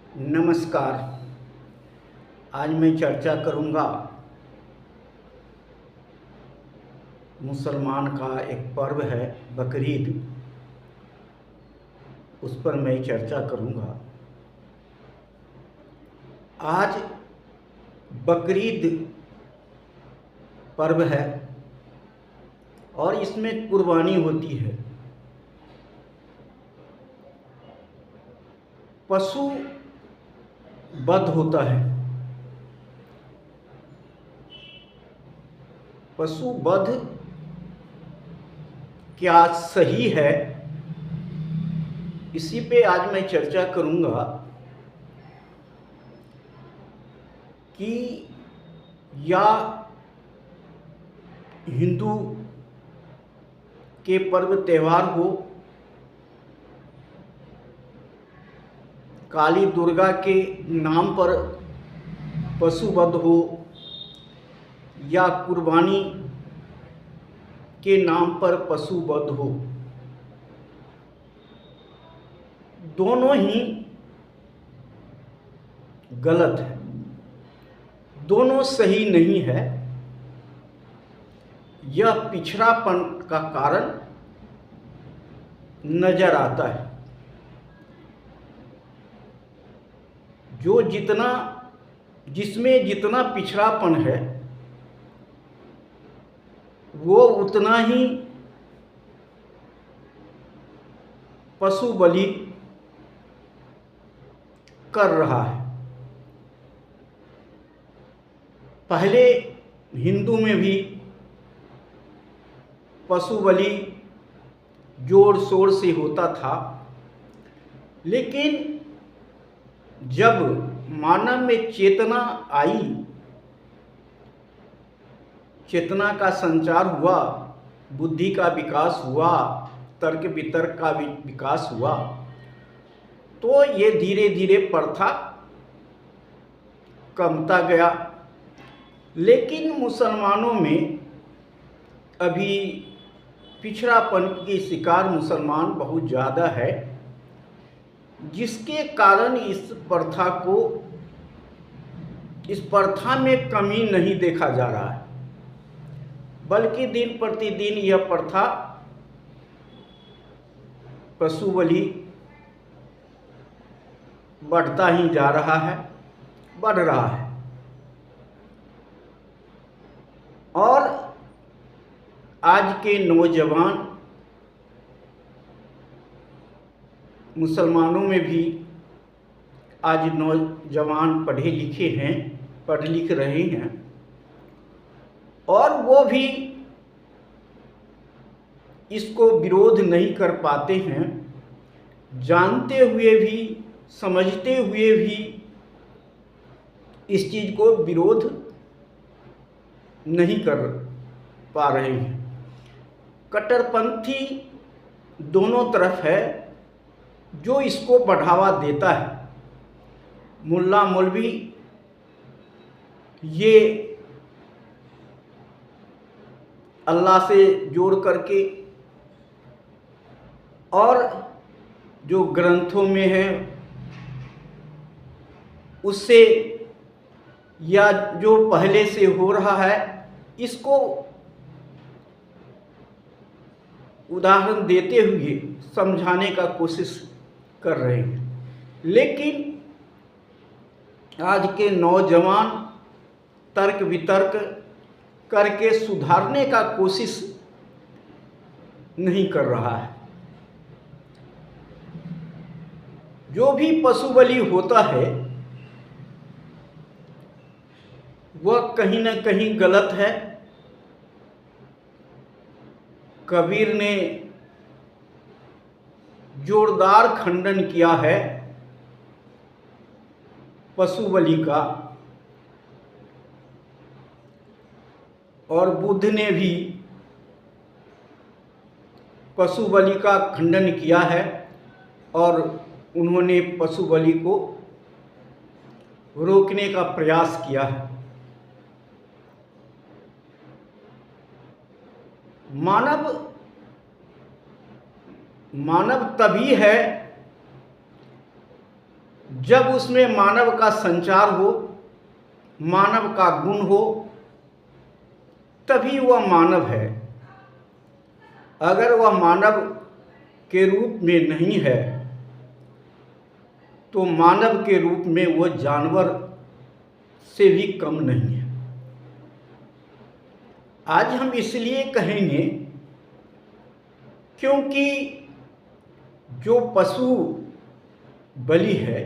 नमस्कार। आज मैं चर्चा करूंगा मुसलमान का एक पर्व है बकरीद, उस पर मैं चर्चा करूंगा। आज बकरीद पर्व है और इसमें कुर्बानी होती है। पशु वध होता है। पशु वध क्या सही है, इसी पे आज मैं चर्चा करूंगा कि या हिंदू के पर्व त्यौहार हो, काली दुर्गा के नाम पर पशु वध हो या कुर्बानी के नाम पर पशु वध हो, दोनों ही गलत है, दोनों सही नहीं है। यह पिछड़ापन का कारण नजर आता है। जिसमें जितना पिछड़ापन है वो उतना ही पशु बलि कर रहा है। पहले हिंदू में भी पशु बलि जोर शोर से होता था, लेकिन जब मानव में चेतना आई, चेतना का संचार हुआ, बुद्धि का विकास हुआ, तर्क वितर्क का विकास हुआ, तो ये धीरे धीरे प्रथा कमता गया। लेकिन मुसलमानों में अभी पिछड़ापन के शिकार मुसलमान बहुत ज़्यादा है, जिसके कारण इस प्रथा में कमी नहीं देखा जा रहा है, बल्कि दिन प्रतिदिन यह प्रथा पशु बलि बढ़ता ही जा रहा है, बढ़ रहा है। और आज के नौजवान मुसलमानों में भी आज नौजवान पढ़े लिखे हैं, पढ़ लिख रहे हैं, और वो भी इसको विरोध नहीं कर पाते हैं। जानते हुए भी, समझते हुए भी इस चीज़ को विरोध नहीं कर पा रहे हैं। कट्टरपंथी दोनों तरफ है जो इसको बढ़ावा देता है। मुल्ला मौलवी ये अल्लाह से जोड़ करके और जो ग्रंथों में है उससे या जो पहले से हो रहा है, इसको उदाहरण देते हुए समझाने का कोशिश कर रहे हैं। लेकिन आज के नौजवान तर्क वितर्क करके सुधारने का कोशिश नहीं कर रहा है। जो भी पशु बलि होता है वह कहीं न कहीं गलत है। कबीर ने जोरदार खंडन किया है पशु बलि का, और बुद्ध ने भी पशु बलि का खंडन किया है, और उन्होंने पशु बलि को रोकने का प्रयास किया है। मानव तभी है जब उसमें मानव का संचार हो, मानव का गुण हो, तभी वह मानव है। अगर वह मानव के रूप में नहीं है तो मानव के रूप में वह जानवर से भी कम नहीं है। आज हम इसलिए कहेंगे क्योंकि जो पशु बलि है,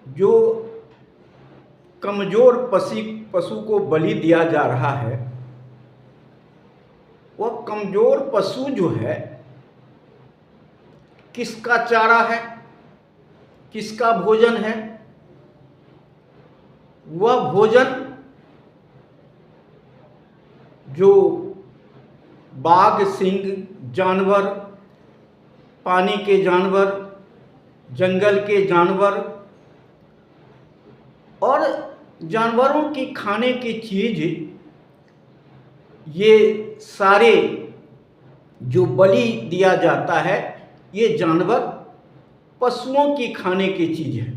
जो कमज़ोर पशु को बलि दिया जा रहा है, वह कमज़ोर पशु जो है किसका चारा है, किसका भोजन है? वह भोजन जो बाघ, सिंह जानवर, पानी के जानवर, जंगल के जानवर और जानवरों की खाने की चीज़, ये सारे जो बलि दिया जाता है, ये जानवर पशुओं की खाने की चीज़ है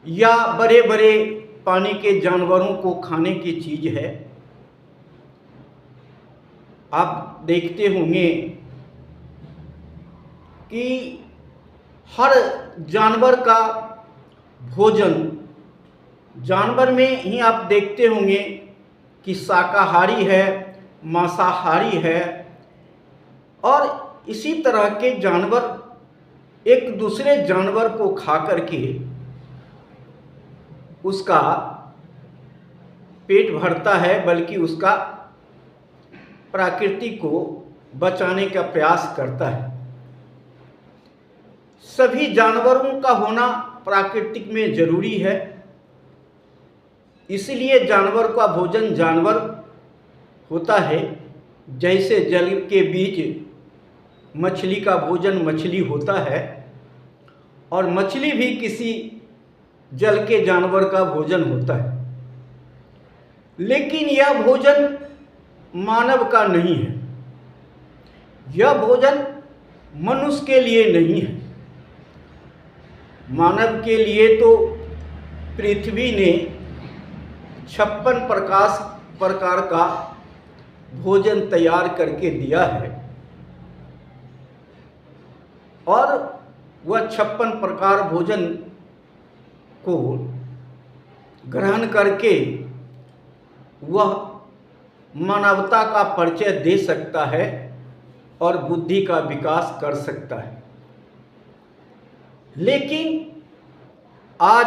या बड़े बड़े पानी के जानवरों को खाने की चीज़ है। आप देखते होंगे कि हर जानवर का भोजन, जानवर में ही आप देखते होंगे कि शाकाहारी है, मांसाहारी है और इसी तरह के जानवर एक दूसरे जानवर को खा करके उसका पेट भरता है, बल्कि उसका प्रकृति को बचाने का प्रयास करता है। सभी जानवरों का होना प्राकृतिक में जरूरी है, इसलिए जानवर का भोजन जानवर होता है। जैसे जल के बीच मछली का भोजन मछली होता है और मछली भी किसी जल के जानवर का भोजन होता है, लेकिन यह भोजन मानव का नहीं है, यह भोजन मनुष्य के लिए नहीं है। मानव के लिए तो पृथ्वी ने 56 प्रकार का भोजन तैयार करके दिया है और वह 56 प्रकार भोजन को ग्रहण करके वह मानवता का परिचय दे सकता है और बुद्धि का विकास कर सकता है। लेकिन आज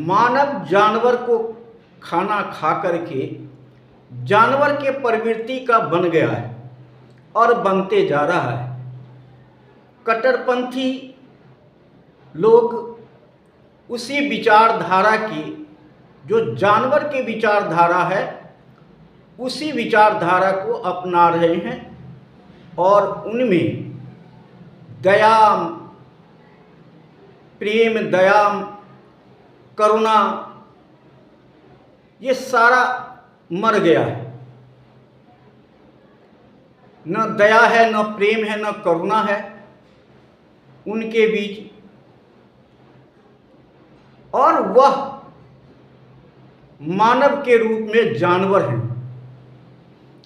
मानव जानवर को खाना खा करके जानवर के प्रवृत्ति का बन गया है और बनते जा रहा है। कट्टरपंथी लोग उसी विचारधारा की, जो जानवर की विचारधारा है, उसी विचारधारा को अपना रहे हैं और उनमें दया, प्रेम, दया, करुणा, ये सारा मर गया है। न दया है, न प्रेम है, न करुणा है उनके बीच, और वह मानव के रूप में जानवर हैं,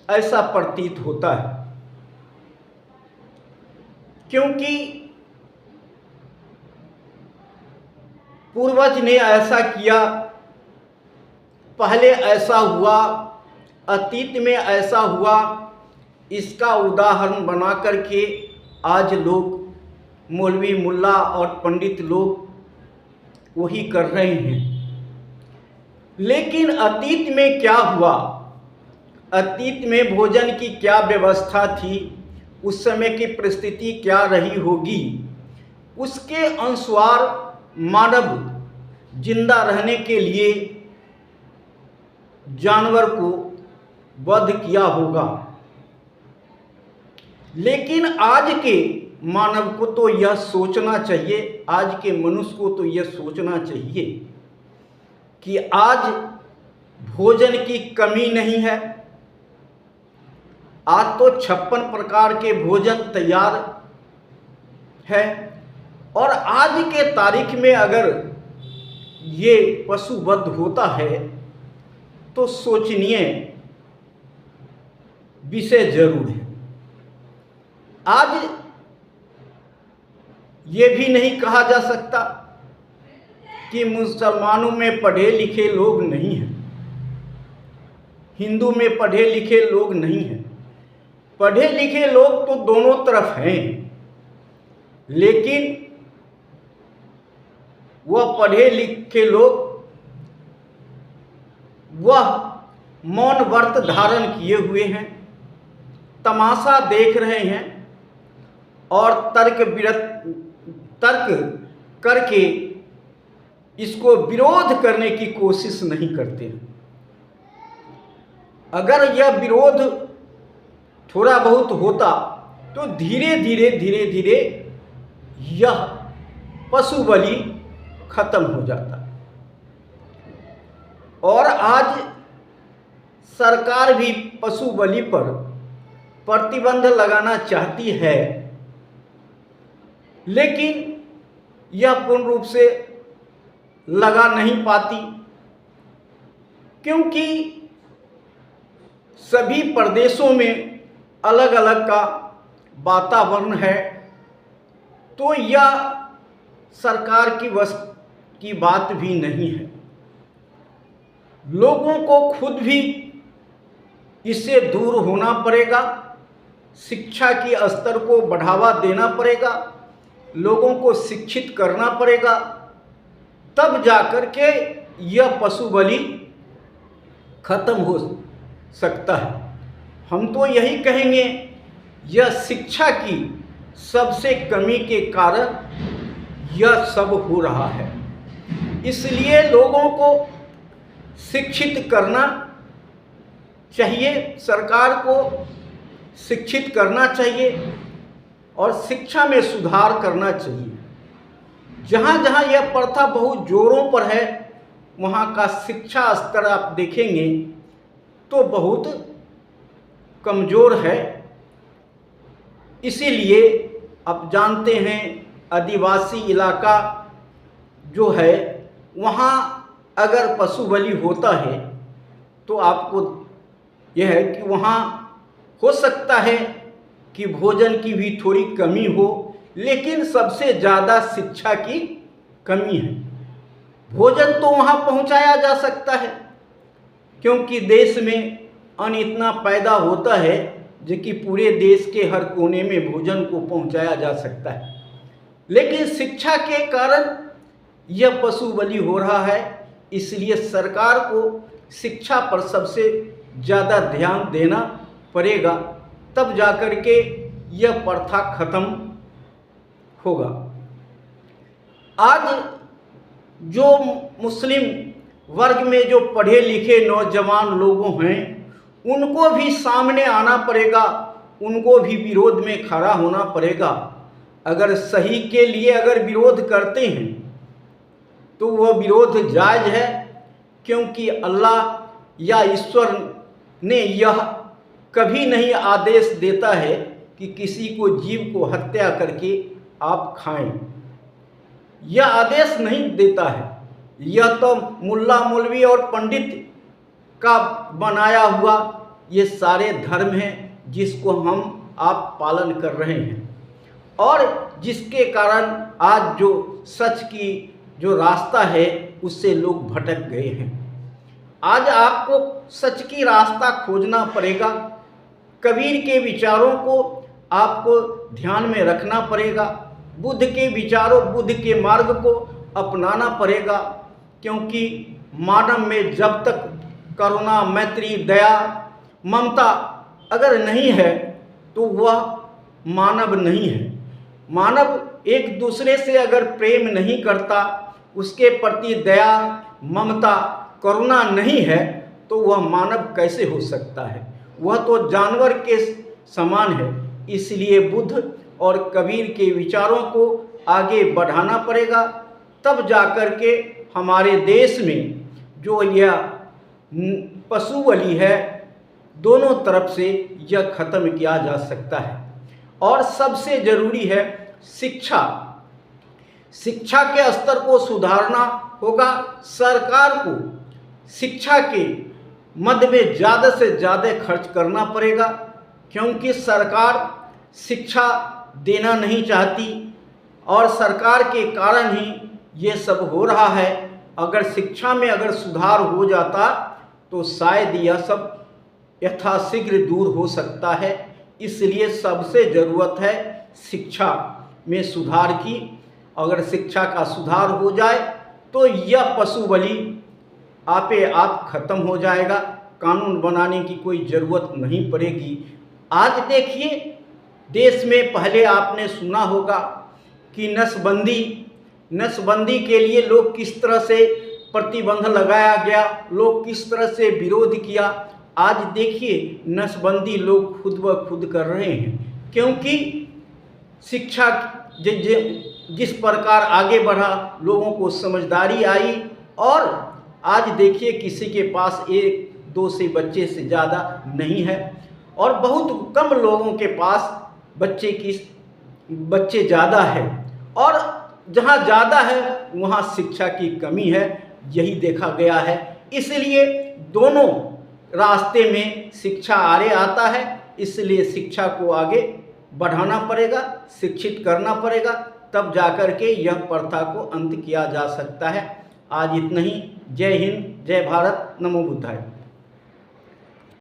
ऐसा प्रतीत होता है। क्योंकि पूर्वज ने ऐसा किया, पहले ऐसा हुआ, अतीत में ऐसा हुआ, इसका उदाहरण बना करके आज लोग, मौलवी, मुल्ला और पंडित लोग वही कर रहे हैं। लेकिन अतीत में क्या हुआ, अतीत में भोजन की क्या व्यवस्था थी, उस समय की परिस्थिति क्या रही होगी, उसके अनुसार मानव जिंदा रहने के लिए जानवर को वध किया होगा। लेकिन आज के मानव को तो यह सोचना चाहिए, आज के मनुष्य को तो यह सोचना चाहिए कि आज भोजन की कमी नहीं है, आज तो 56 प्रकार के भोजन तैयार है, और आज के तारीख में अगर ये पशुवध होता है तो सोचनीय विषय जरूर है। आज ये भी नहीं कहा जा सकता कि मुसलमानों में पढ़े लिखे लोग नहीं हैं, हिंदू में पढ़े लिखे लोग नहीं हैं। पढ़े लिखे लोग तो दोनों तरफ हैं, लेकिन वह पढ़े लिखे लोग वह मौन व्रत धारण किए हुए हैं, तमाशा देख रहे हैं और तर्क करके इसको विरोध करने की कोशिश नहीं करते हैं। अगर यह विरोध थोड़ा बहुत होता तो धीरे धीरे यह पशु बलि खत्म हो जाता। और आज सरकार भी पशु बलि पर प्रतिबंध लगाना चाहती है, लेकिन यह पूर्ण रूप से लगा नहीं पाती, क्योंकि सभी प्रदेशों में अलग अलग का वातावरण है। तो यह सरकार की बस की बात भी नहीं है। लोगों को खुद भी इससे दूर होना पड़ेगा, शिक्षा के स्तर को बढ़ावा देना पड़ेगा, लोगों को शिक्षित करना पड़ेगा, तब जाकर के यह पशु बलि खत्म हो सकता है। हम तो यही कहेंगे, यह शिक्षा की सबसे कमी के कारण यह सब हो रहा है। इसलिए लोगों को शिक्षित करना चाहिए, सरकार को शिक्षित करना चाहिए और शिक्षा में सुधार करना चाहिए। जहाँ जहाँ यह प्रथा बहुत जोरों पर है, वहाँ का शिक्षा स्तर आप देखेंगे तो बहुत कमज़ोर है। इसीलिए आप जानते हैं, आदिवासी इलाका जो है वहाँ अगर पशु बलि होता है तो आपको यह है कि वहाँ हो सकता है कि भोजन की भी थोड़ी कमी हो, लेकिन सबसे ज़्यादा शिक्षा की कमी है। भोजन तो वहाँ पहुँचाया जा सकता है, क्योंकि देश में अन्न इतना पैदा होता है जो कि पूरे देश के हर कोने में भोजन को पहुँचाया जा सकता है। लेकिन शिक्षा के कारण यह पशु बलि हो रहा है। इसलिए सरकार को शिक्षा पर सबसे ज़्यादा ध्यान देना पड़ेगा, तब जाकर के यह प्रथा खत्म होगा। आज जो मुस्लिम वर्ग में जो पढ़े लिखे नौजवान लोग हैं, उनको भी सामने आना पड़ेगा, उनको भी विरोध में खड़ा होना पड़ेगा। अगर सही के लिए अगर विरोध करते हैं तो वह विरोध जायज़ है, क्योंकि अल्लाह या ईश्वर ने यह कभी नहीं आदेश देता है कि किसी को जीव को हत्या करके आप खाएं। यह आदेश नहीं देता है। यह तो मुल्ला मौलवी और पंडित का बनाया हुआ ये सारे धर्म हैं जिसको हम आप पालन कर रहे हैं, और जिसके कारण आज जो सच की जो रास्ता है उससे लोग भटक गए हैं। आज आपको सच की रास्ता खोजना पड़ेगा। कबीर के विचारों को आपको ध्यान में रखना पड़ेगा, बुद्ध के विचारों, बुद्ध के मार्ग को अपनाना पड़ेगा, क्योंकि मानव में जब तक करुणा, मैत्री, दया, ममता अगर नहीं है तो वह मानव नहीं है। मानव एक दूसरे से अगर प्रेम नहीं करता, उसके प्रति दया, ममता, करुणा नहीं है, तो वह मानव कैसे हो सकता है? वह तो जानवर के समान है। इसलिए बुद्ध और कबीर के विचारों को आगे बढ़ाना पड़ेगा, तब जाकर के हमारे देश में जो यह पशु बलि है दोनों तरफ से यह खत्म किया जा सकता है। और सबसे ज़रूरी है शिक्षा। शिक्षा के स्तर को सुधारना होगा। सरकार को शिक्षा के मद में ज़्यादा से ज़्यादा खर्च करना पड़ेगा, क्योंकि सरकार शिक्षा देना नहीं चाहती और सरकार के कारण ही ये सब हो रहा है। अगर शिक्षा में अगर सुधार हो जाता तो शायद यह सब यथाशीघ्र दूर हो सकता है। इसलिए सबसे ज़रूरत है शिक्षा में सुधार की। अगर शिक्षा का सुधार हो जाए तो यह पशु बलि आपे आप खत्म हो जाएगा। कानून बनाने की कोई ज़रूरत नहीं पड़ेगी। आज देखिए, देश में पहले आपने सुना होगा कि नसबंदी के लिए लोग किस तरह से प्रतिबंध लगाया गया, लोग किस तरह से विरोध किया। आज देखिए, नसबंदी लोग खुद ब खुद कर रहे हैं, क्योंकि शिक्षा जिस प्रकार आगे बढ़ा, लोगों को समझदारी आई और आज देखिए किसी के पास एक दो से बच्चे से ज़्यादा नहीं है और बहुत कम लोगों के पास बच्चे ज़्यादा है। और जहाँ ज़्यादा है वहाँ शिक्षा की कमी है, यही देखा गया है। इसलिए दोनों रास्ते में शिक्षा आड़े आता है। इसलिए शिक्षा को आगे बढ़ाना पड़ेगा, शिक्षित करना पड़ेगा, तब जाकर के यह प्रथा को अंत किया जा सकता है। आज इतना ही। जय हिंद, जय भारत, नमो बुद्धाय।